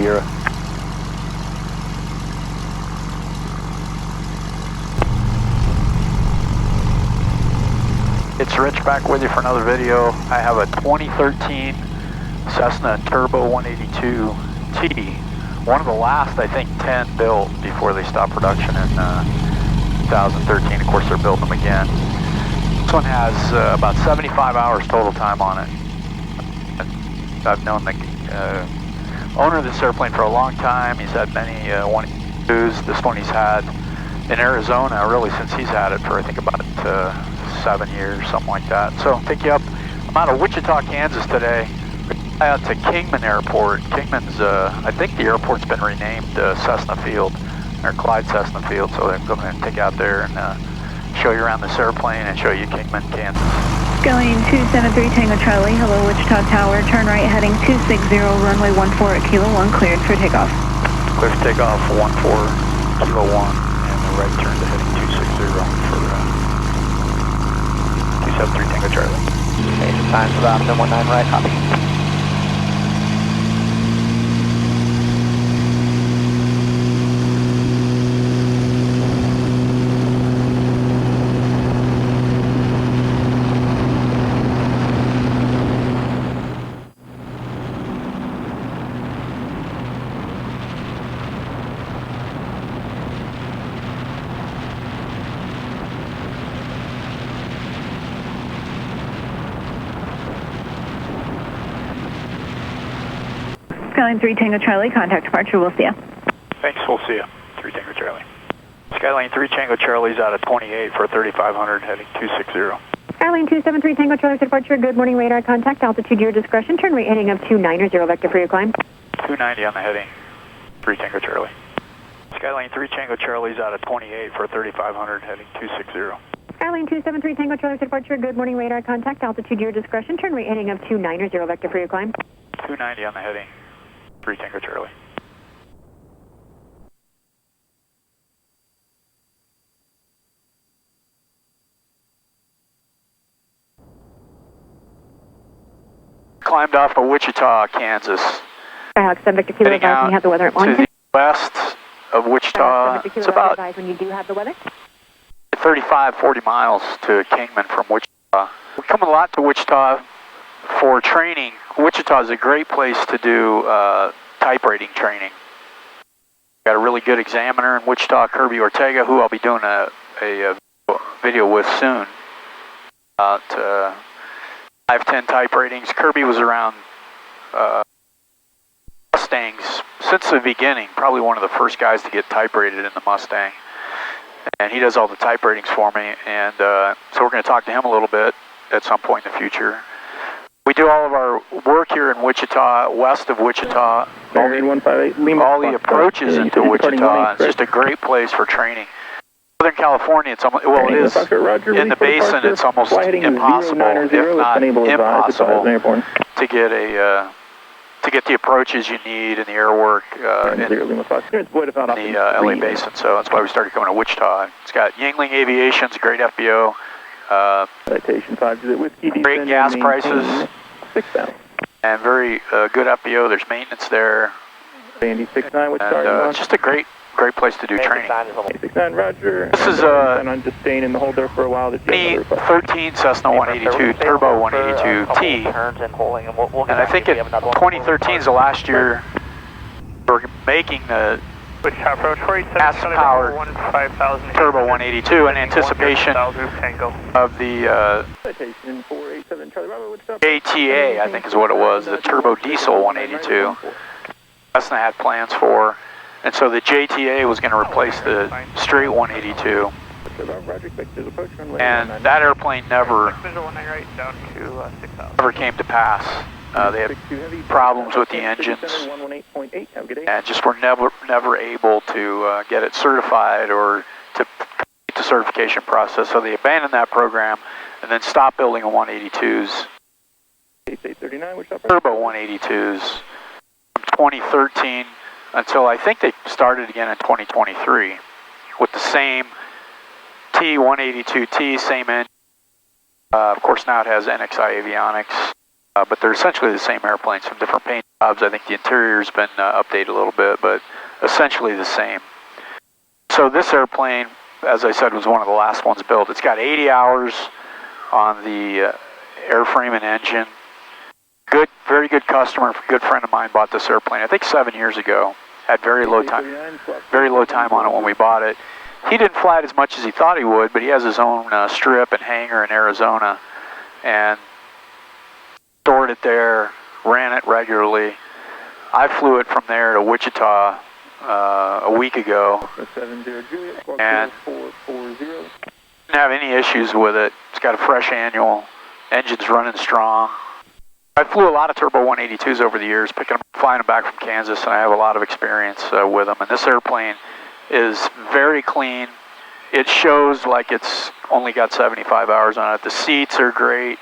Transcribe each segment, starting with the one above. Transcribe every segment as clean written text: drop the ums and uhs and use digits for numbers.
Sierra. It's Rich back with you for another video. I have a 2013 Cessna Turbo 182T. One of the last, I think, 10 built before they stopped production in 2013. Of course, they're building them again. This one has about 75 hours total time on it. I've known the owner of this airplane for a long time. He's had many 182s. This one he's had in Arizona really since he's had it for I think about 7 years, something like that. So pick you up. I'm out of Wichita, Kansas today. Out to Kingman Airport. Kingman's, I think the airport's been renamed Cessna Field, or Clyde Cessna Field. So they're going to take you out there and show you around this airplane and show you Kingman, Kansas. Skylane 273 Tango Charlie, hello Wichita Tower, turn right heading 260, runway 14 at Kilo 1, cleared for takeoff. Clear for takeoff, 14 Kilo 1, and the right turn to heading 260 for 273 Tango Charlie. Station time for about 19 right, copy. Skylane 3 Tango Charlie, contact departure, we'll see ya. Thanks, we'll see you. 3 Tango Charlie. Skylane 3 Tango Charlie's out of 28 for 3500, heading 260. Skylane 273 Tango Charlie, departure, good morning, radar contact, altitude your discretion, turn rate heading of 290, vector for your climb. 290 on the heading, 3 Tango Charlie. Skylane 3 Tango Charlie's out of 28 for 3500, heading 260. Skylane 273 Tango Charlie, departure, good morning, radar contact, altitude your discretion, turn rate heading of 290, vector for your climb. 290 on the heading, 3 Tango Charlie. Climbed off of Wichita, Kansas. Skyhawk 7 Victor Kilo, advise when you have the weather at 1. To the west of Wichita, it's about when you do have the weather. 35-40 miles to Kingman from Wichita. We come a lot to Wichita for training. Wichita is a great place to do type rating training. Got a really good examiner in Wichita, Kirby Ortega, who I'll be doing a video with soon. About 5-10 type ratings. Kirby was around Mustangs since the beginning, probably one of the first guys to get type rated in the Mustang. And he does all the type ratings for me, and so we're going to talk to him a little bit at some point in the future. We do all of our work here in Wichita, west of Wichita, all the approaches into Wichita. It's just a great place for training. Southern California, it's almost, well, it is in the basin. It's almost impossible, if not impossible, to get the approaches you need in the airwork in the LA basin. So that's why we started coming to Wichita. It's got Yingling Aviation, it's a great FBO. Great gas prices and very good FBO. There's maintenance there. And it's just a great place to do training. This is a 2013 Cessna 182 Turbo 182T, and I think 2013 is the last year we're making the gas-powered Turbo 182 in anticipation of the JTA, I think is what it was, the Turbo Diesel 182. Cessna had plans for, and so the JTA was going to replace the straight 182. And that airplane never came to pass. They had problems with the engines and just were never able to get it certified or to complete the certification process. So they abandoned that program and then stopped building the 182s, Turbo 182s, from 2013 until I think they started again in 2023 with the same T182T, same engine. Of course, now it has NXI avionics, but they're essentially the same airplanes, some different paint. I think the interior's been updated a little bit, but essentially the same. So this airplane, as I said, was one of the last ones built. It's got 80 hours on the airframe and engine. Good, very good customer, good friend of mine bought this airplane, I think 7 years ago. Had very low time on it when we bought it. He didn't fly it as much as he thought he would, but he has his own strip and hangar in Arizona, and stored it there, ran it regularly. I flew it from there to Wichita a week ago, and didn't have any issues with it. It's got a fresh annual, engine's running strong. I flew a lot of Turbo 182s over the years, flying them back from Kansas, and I have a lot of experience with them. And this airplane is very clean. It shows like it's only got 75 hours on it. The seats are great.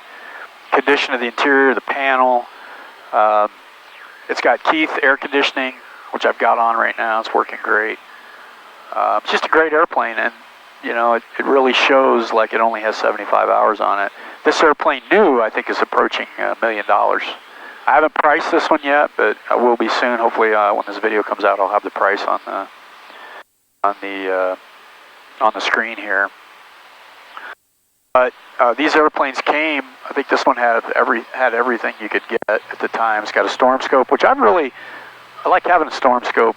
Condition of the interior, the panel. It's got Keith air conditioning, which I've got on right now. It's working great. It's just a great airplane, and you know, it really shows like it only has 75 hours on it. This airplane new, I think, is approaching $1 million. I haven't priced this one yet, but I will be soon. Hopefully, when this video comes out, I'll have the price on the screen here. But these airplanes came. I think this one had everything you could get at the time. It's got a storm scope, which I like having a storm scope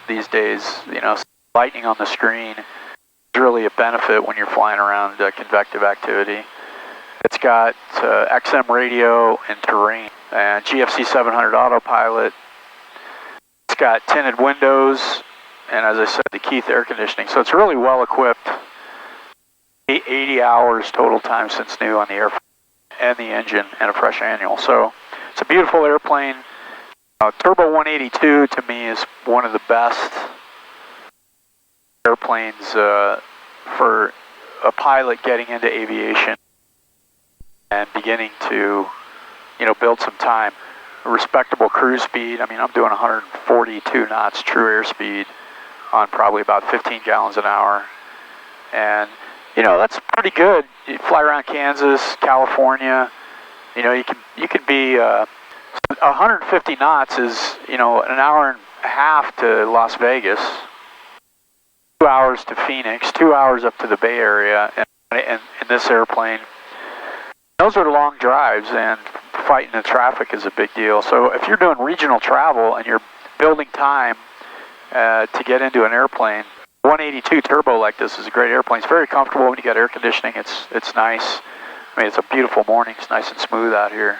these days. You know, lightning on the screen is really a benefit when you're flying around convective activity. It's got XM radio and terrain, and GFC 700 autopilot. It's got tinted windows, and as I said, the Keith air conditioning. So it's really well equipped. 80 hours total time since new on the airframe and the engine, and a fresh annual. So it's a beautiful airplane. Turbo 182 to me is one of the best airplanes for a pilot getting into aviation and beginning to, you know, build some time. A respectable cruise speed. I mean, I'm doing 142 knots true airspeed on probably about 15 gallons an hour, and you know, that's pretty good. You fly around Kansas, California. You know, you can be 150 knots is, you know, an hour and a half to Las Vegas, 2 hours to Phoenix, 2 hours up to the Bay Area, and in this airplane. Those are long drives, and fighting the traffic is a big deal. So if you're doing regional travel and you're building time to get into an airplane, 182 turbo like this is a great airplane. It's very comfortable when you got air conditioning. It's nice. I mean, it's a beautiful morning. It's nice and smooth out here.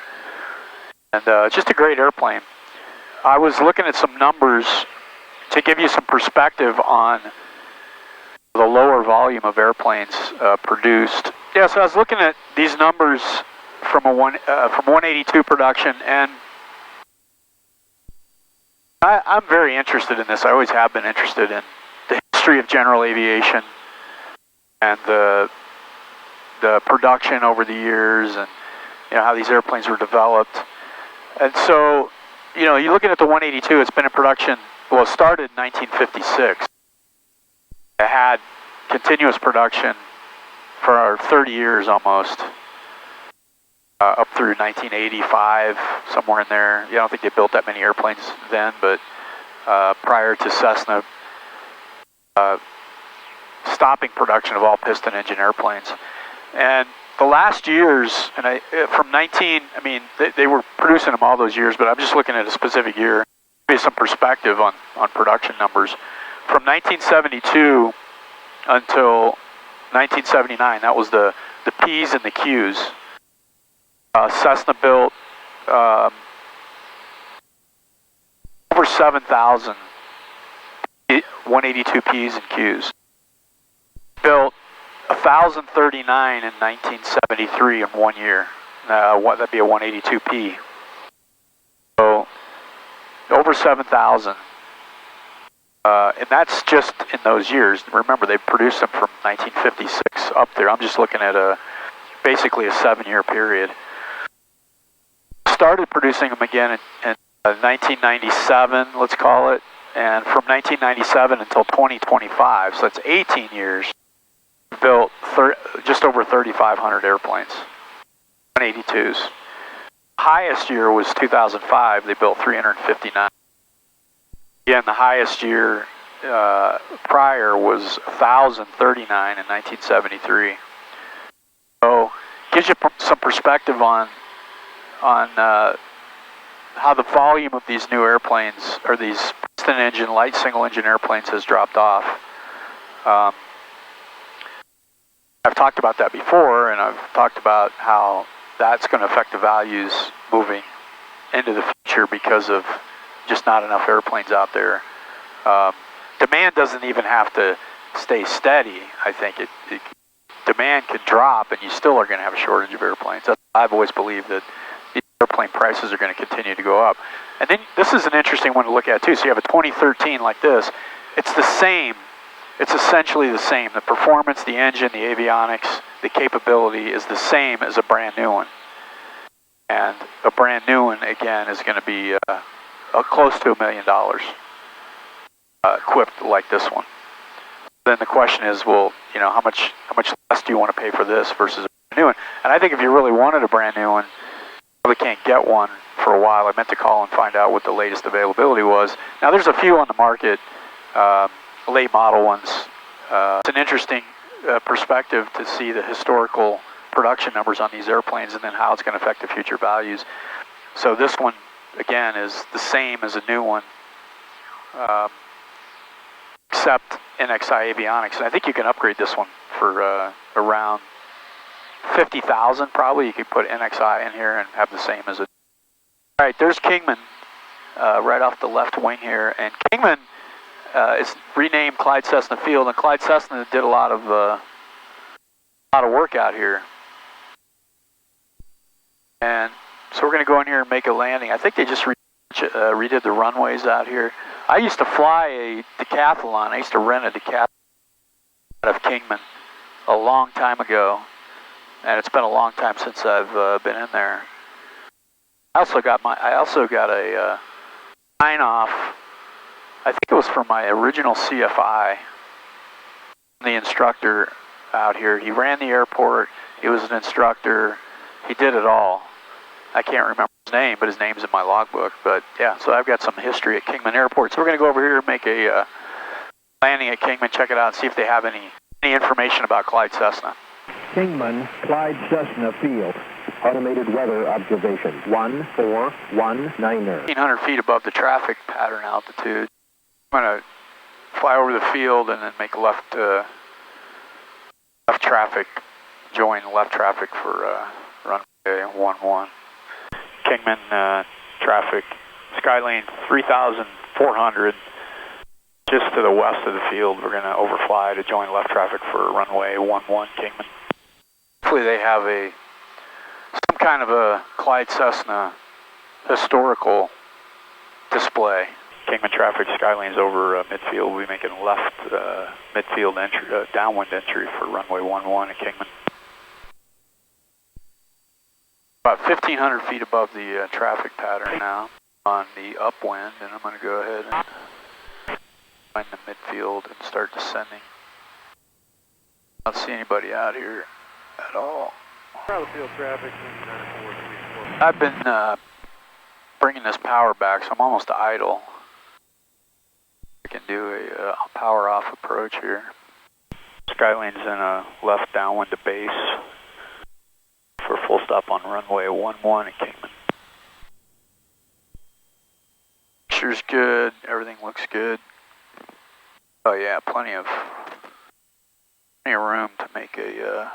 And it's just a great airplane. I was looking at some numbers to give you some perspective on the lower volume of airplanes produced. Yeah, so I was looking at these numbers from 182 production, and I'm very interested in this. I always have been interested in the history of general aviation and the production over the years, and you know how these airplanes were developed. And so, you know, you're looking at the 182. It's been in production. Well, it started in 1956. It had continuous production for 30 years almost, up through 1985, somewhere in there. I don't think they built that many airplanes then, but prior to Cessna stopping production of all piston engine airplanes. And the last years, and they were producing them all those years, but I'm just looking at a specific year. Give you some perspective on production numbers. From 1972 until 1979, that was the P's and the Q's. Cessna built over 7,000 182 P's and Q's. Built 1,039 in 1973 in 1 year. That'd be a 182P. So over 7,000. And that's just in those years. Remember, they produced them from 1956 up there. I'm just looking at basically a 7-year period. Started producing them again in 1997, let's call it. And from 1997 until 2025, so that's 18 years, built just over 3,500 airplanes, 182s. Highest year was 2005. They built 359. Again, the highest year prior was 1,039 in 1973. So gives you some perspective on how the volume of these new airplanes, or these piston engine, light single engine airplanes, has dropped off. I've talked about that before, and I've talked about how that's going to affect the values moving into the future because of just not enough airplanes out there. Demand doesn't even have to stay steady. I think demand could drop and you still are going to have a shortage of airplanes. I've always believed that these airplane prices are going to continue to go up. And then this is an interesting one to look at too. So you have a 2013 like this. It's the same. It's essentially the same. The performance, the engine, the avionics, the capability is the same as a brand new one. And a brand new one, again, is going to be close to $1 million equipped like this one. Then the question is, well, you know, how much less do you want to pay for this versus a brand new one? And I think if you really wanted a brand new one, you probably can't get one for a while. I meant to call and find out what the latest availability was. Now, there's a few on the market, late model ones. It's an interesting perspective to see the historical production numbers on these airplanes and then how it's going to affect the future values. So this one, again, is the same as a new one, except NXI avionics. And I think you can upgrade this one for around 50,000 probably. You could put NXI in here and have the same as a... All right, there's Kingman right off the left wing here. And Kingman is renamed Clyde Cessna Field, and Clyde Cessna did a lot of work out here. And so we're going to go in here and make a landing. I think they just redid the runways out here. I used to fly a decathlon. I used to rent a decathlon out of Kingman a long time ago, and it's been a long time since I've been in there. I also got a sign-off. I think it was for my original CFI. The instructor out here. He ran the airport. He was an instructor. He did it all. I can't remember his name, but his name's in my logbook. But yeah, so I've got some history at Kingman Airport. So we're going to go over here and make a landing at Kingman, check it out, and see if they have any information about Clyde Cessna. Kingman, Clyde Cessna Field. Automated weather observation, 1419er. 1,500 feet above the traffic pattern altitude. I'm going to fly over the field and then make a left traffic, join left traffic for runway 11. Kingman traffic, Skylane 3,400, just to the west of the field. We're going to overfly to join left traffic for runway 11 Kingman. Hopefully they have some kind of a Clyde Cessna historical display. Kingman traffic, Skylane's over midfield. We'll be making a left midfield entry, downwind entry for runway 11 at Kingman. About 1,500 feet above the traffic pattern now on the upwind, and I'm going to go ahead and find the midfield and start descending. I don't see anybody out here at all. Field traffic. I've been bringing this power back, so I'm almost idle. I can do a power off approach here. Skylane's in a left downwind to base for full stop on runway 11 at Kingman. Pressure's good, everything looks good. Oh yeah, plenty of room to make a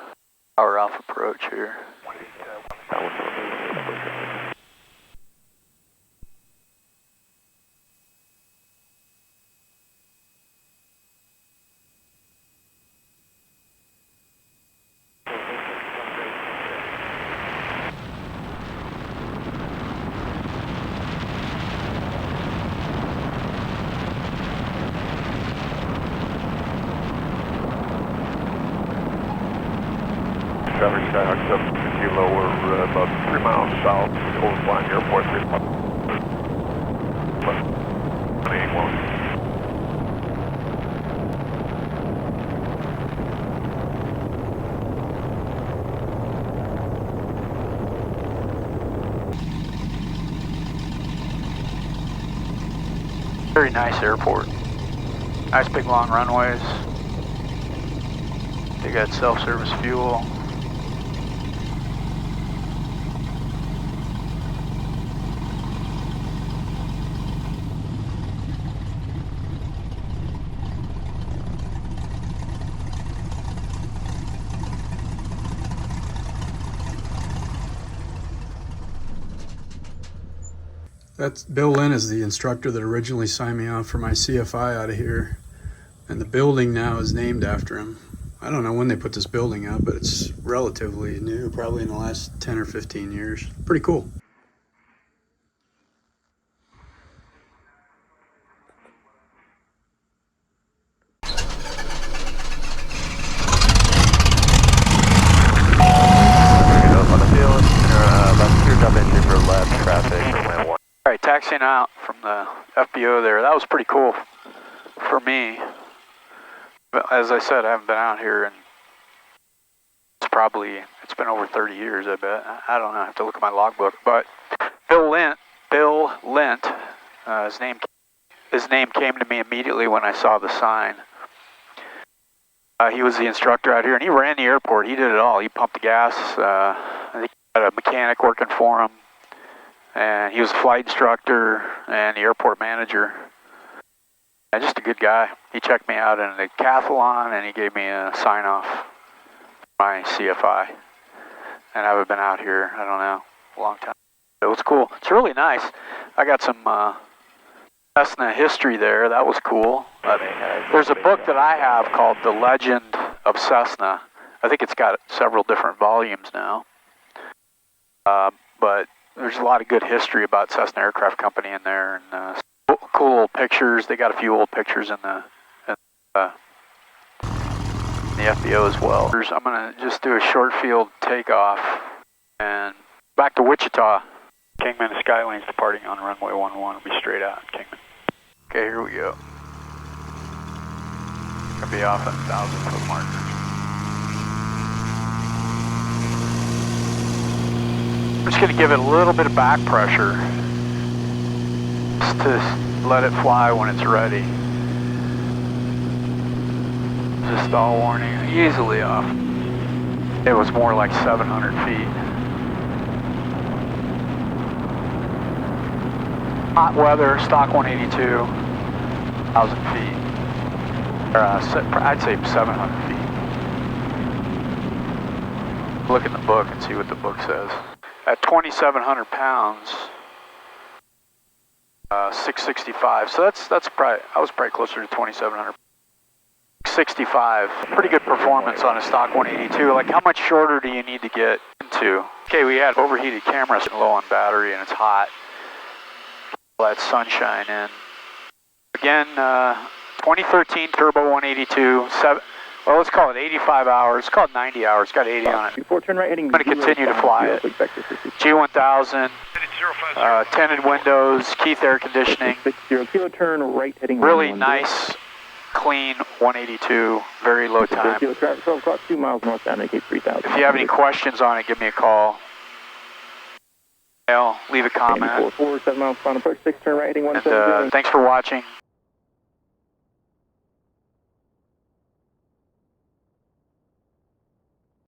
power off approach here. Traffic Skyhawk 7 kilo, we're about 3 miles south, overflying the airport, 3 miles. Very nice airport. Nice big long runways. They got self-service fuel. That's Bill Lynn is the instructor that originally signed me on for my CFI out of here. And the building now is named after him. I don't know when they put this building up, but it's relatively new, probably in the last 10 or 15 years. Pretty cool. All right, taxiing out from the FBO there. That was pretty cool for me. But as I said, I haven't been out here and it's been over 30 years, I bet. I don't know, I have to look at my logbook. But Bill Lint, his name came to me immediately when I saw the sign. He was the instructor out here, and he ran the airport. He did it all. He pumped the gas. I think he had a mechanic working for him. And he was a flight instructor and the airport manager. And just a good guy. He checked me out in the decathlon and he gave me a sign-off for my CFI. And I haven't been out here, I don't know, a long time. It was cool. It's really nice. I got some Cessna history there. That was cool. There's a book that I have called The Legend of Cessna. I think it's got several different volumes now. But there's a lot of good history about Cessna Aircraft Company in there, and cool old pictures. They got a few old pictures in the FBO as well. I'm gonna just do a short field takeoff and back to Wichita. Kingman Skylane's departing on runway 11. We'll be straight out, Kingman. Okay, here we go. Gonna be off at 1,000-foot markers. I'm just going to give it a little bit of back pressure just to let it fly when it's ready. Just stall warning, easily off. It was more like 700 feet. Hot weather, stock 182, 1,000 feet. Or, I'd say 700 feet. Look in the book and see what the book says. At 2,700 pounds, 665. So that's probably, I was probably closer to 2,700. 65. Pretty good performance on a stock 182. Like, how much shorter do you need to get into? Okay, we had overheated cameras and low on battery, and it's hot. All that sunshine in. Again, 2013 Turbo 182. Well, let's call it 85 hours. Let's call it 90 hours. It's got 80 on it. Before turn right heading, I'm going to continue to fly it. G1000, tinted windows, Keith air conditioning. 60 kilo turn right heading. Really nice, clean 182, very low time. Kilo traffic 12 o'clock, 2 miles northbound, indicate 3,000. If you have any questions on it, give me a call. Leave a comment. 447 miles final approach, 6 turn right heading 170. And thanks for watching.